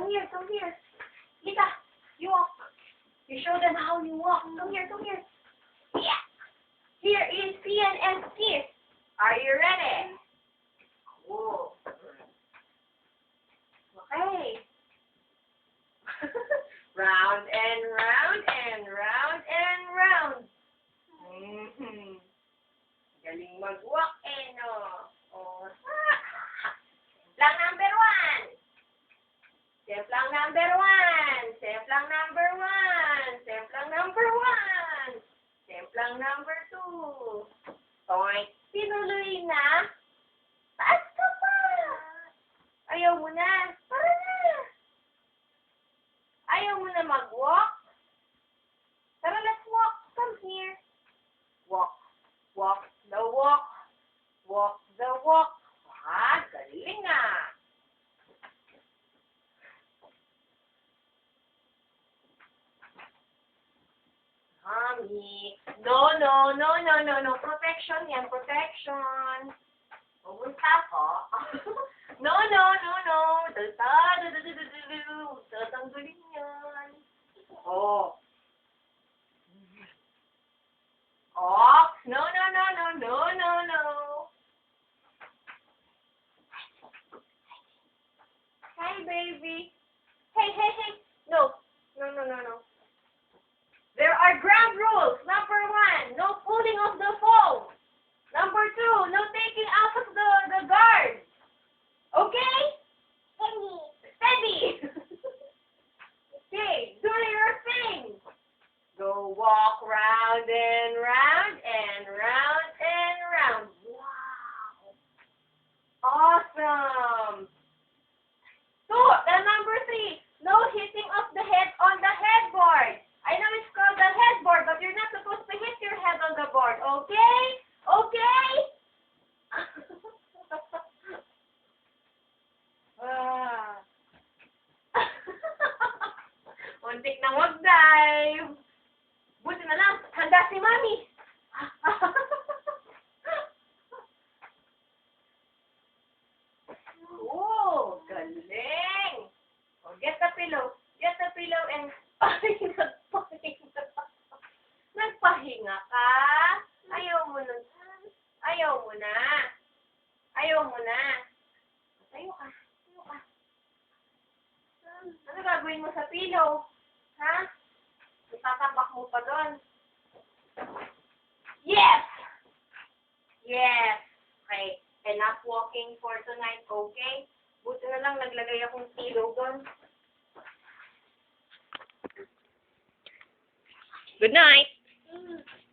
Come here, come here. Lita, you walk. You show them how you walk. Come here, come here. Yeah. Here is CNS kiss. Are you ready? Cool. Okay. Round and round and round and round. Galing mag-walk no? Oh. Step lang number 1. Step lang number 1. Step lang number 1. Step lang number 1. Step lang number 2. Point. Tinuloy na. Taas ka pa. Ayaw mo na. Para na. Ayaw mo na mag-walk. Tara, let's walk. Come here. Walk. Walk the walk. Walk the walk. Ah, galing ah. Mommy. No, no, no, no, no, no. Protection yan, protection. Pumunta ko. No, no, no, no. Tatanggalin yan. Oh. Off. No, no, no, no, no, no, no. Hi, baby. Hey, hey, hey. No. No, no, no, no. There are ground rules. Number 1, no pulling of the phone. Number 2, no taking out of the guard. Okay? Steady. Okay, do your thing. Go walk round and round and round and round. Wow. Awesome. So, number 3, no hitting of the head on the headboard. I know it's called the headboard, but you're not supposed to hit your head on the board, okay? Okay? Muntik na mag-dive. Buti na lang, handa si Mami. Oh, galing. Oh, get the pillow. Get the pillow and nagpahinga ka. Ayaw mo na. Ayaw mo na. Ayaw mo na. Tayo ka. Tayo ka. Ano gagawin mo sa pillow? Ha? Itatambak mo pa doon. Yes! Yes! Okay. Enough walking for tonight, okay? Buti na lang naglagay akong pillow doon. Good night.